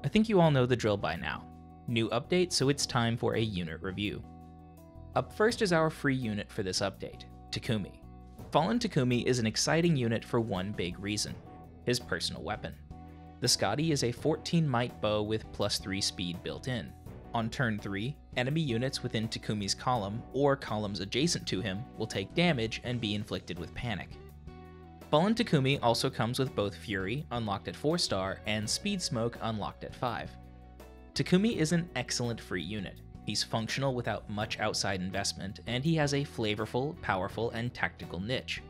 I think you all know the drill by now. New update, so it's time for a unit review. Up first is our free unit for this update, Takumi. Fallen Takumi is an exciting unit for one big reason: his personal weapon. The Scotty is a 14 might bow with +3 speed built in. On turn 3, enemy units within Takumi's column, or columns adjacent to him, will take damage and be inflicted with panic. Fallen Takumi also comes with both Fury, unlocked at 4-star, and Speed Smoke, unlocked at 5. Takumi is an excellent free unit. He's functional without much outside investment, and he has a flavorful, powerful, and tactical niche.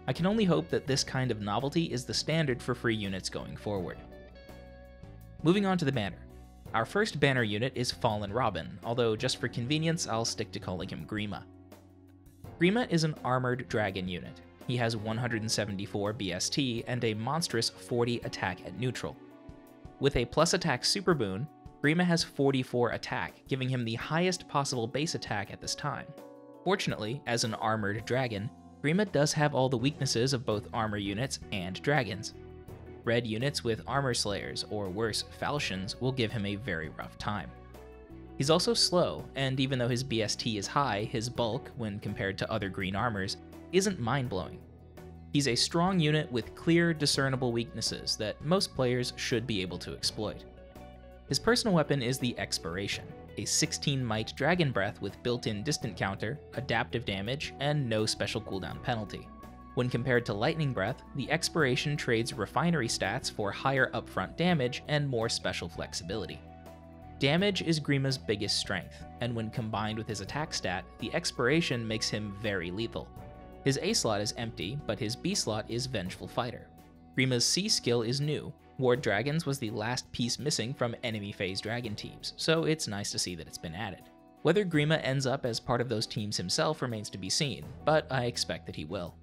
I can only hope that this kind of novelty is the standard for free units going forward. Moving on to the banner. Our first banner unit is Fallen Robin, although just for convenience I'll stick to calling him Grima. Grima is an armored dragon unit. He has 174 BST and a monstrous 40 attack at neutral. With a plus attack super boon, Grima has 44 attack, giving him the highest possible base attack at this time. Fortunately, as an armored dragon, Grima does have all the weaknesses of both armor units and dragons. Red units with armor slayers, or worse, falchions, will give him a very rough time. He's also slow, and even though his BST is high, his bulk, when compared to other green armors, isn't mind-blowing. He's a strong unit with clear, discernible weaknesses that most players should be able to exploit. His personal weapon is the Expiration, a 16 might dragon breath with built-in distant counter, adaptive damage, and no special cooldown penalty. When compared to Lightning Breath, the Expiration trades refinery stats for higher upfront damage and more special flexibility. Damage is Grima's biggest strength, and when combined with his attack stat, the Expiration makes him very lethal. His A slot is empty, but his B slot is Vengeful Fighter. Grima's C skill is new. Ward Dragons was the last piece missing from enemy phase dragon teams, so it's nice to see that it's been added. Whether Grima ends up as part of those teams himself remains to be seen, but I expect that he will.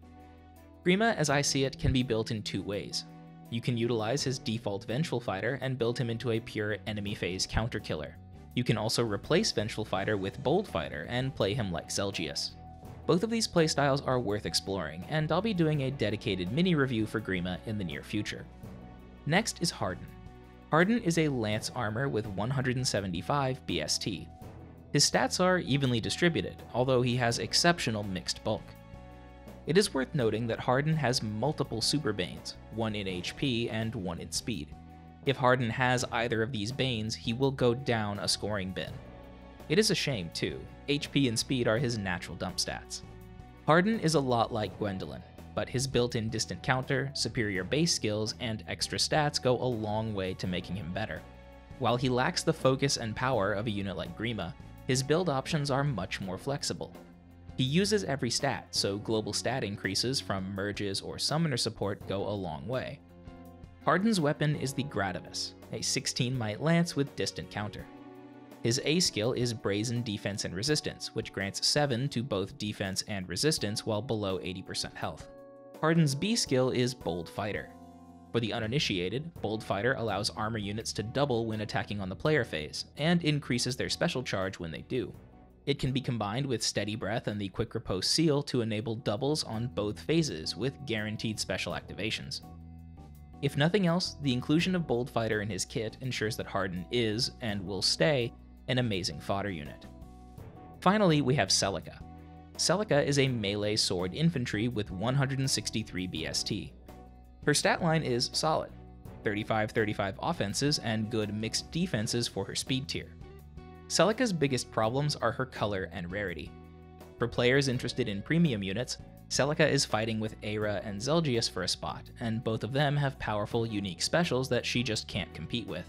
Grima, as I see it, can be built in two ways. You can utilize his default Vengeful Fighter and build him into a pure enemy phase counter killer. You can also replace Vengeful Fighter with Bold Fighter and play him like Zelgius. Both of these playstyles are worth exploring, and I'll be doing a dedicated mini review for Grima in the near future. Next is Hardin. Hardin is a lance armor with 175 BST. His stats are evenly distributed, although he has exceptional mixed bulk. It is worth noting that Hardin has multiple super banes, one in HP and one in speed. If Hardin has either of these banes, he will go down a scoring bin. It is a shame too. HP and speed are his natural dump stats. Hardin is a lot like Gwendolyn, but his built-in distant counter, superior base skills, and extra stats go a long way to making him better. While he lacks the focus and power of a unit like Grima, his build options are much more flexible. He uses every stat, so global stat increases from merges or summoner support go a long way. Hardin's weapon is the Gradivus, a 16 might lance with distant counter. His A skill is Brazen Defense and Resistance, which grants 7 to both defense and resistance while below 80% health. Hardin's B skill is Bold Fighter. For the uninitiated, Bold Fighter allows armor units to double when attacking on the player phase, and increases their special charge when they do. It can be combined with Steady Breath and the Quick Riposte Seal to enable doubles on both phases with guaranteed special activations. If nothing else, the inclusion of Bold Fighter in his kit ensures that Hardin is, and will stay, an amazing fodder unit. Finally, we have Celica. Celica is a melee sword infantry with 163 BST. Her stat line is solid, 35-35 offenses and good mixed defenses for her speed tier. Celica's biggest problems are her color and rarity. For players interested in premium units, Celica is fighting with Aira and Zelgius for a spot, and both of them have powerful, unique specials that she just can't compete with.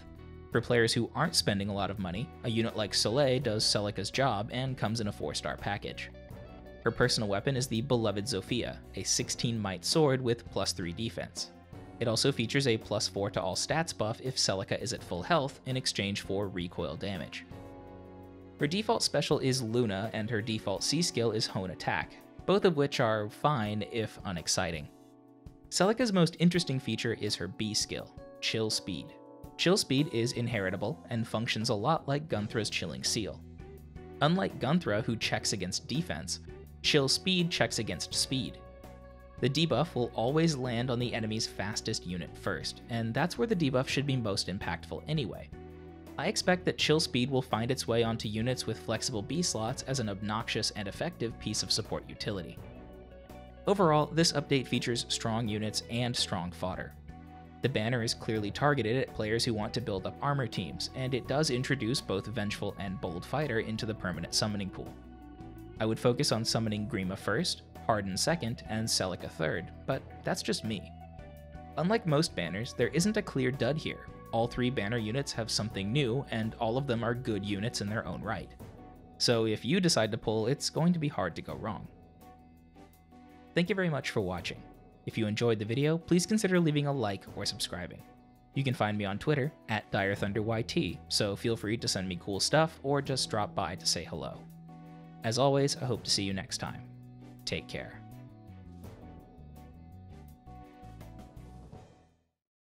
For players who aren't spending a lot of money, a unit like Soleil does Celica's job and comes in a 4-star package. Her personal weapon is the beloved Zofia, a 16 might sword with +3 defense. It also features a +4 to all stats buff if Celica is at full health in exchange for recoil damage. Her default special is Luna, and her default C skill is Hone Attack, both of which are fine if unexciting. Celica's most interesting feature is her B skill, Chill Speed. Chill Speed is inheritable and functions a lot like Gunthra's Chilling Seal. Unlike Gunthra, who checks against defense, Chill Speed checks against speed. The debuff will always land on the enemy's fastest unit first, and that's where the debuff should be most impactful anyway. I expect that Chill Speed will find its way onto units with flexible B slots as an obnoxious and effective piece of support utility. Overall, this update features strong units and strong fodder. The banner is clearly targeted at players who want to build up armor teams, and it does introduce both Vengeful and Bold Fighter into the permanent summoning pool. I would focus on summoning Grima first, Hardin second, and Celica third, but that's just me. Unlike most banners, there isn't a clear dud here. All 3 banner units have something new, and all of them are good units in their own right. So if you decide to pull, it's going to be hard to go wrong. Thank you very much for watching. If you enjoyed the video, please consider leaving a like or subscribing. You can find me on Twitter at DireThunderYT, so feel free to send me cool stuff or just drop by to say hello. As always, I hope to see you next time. Take care.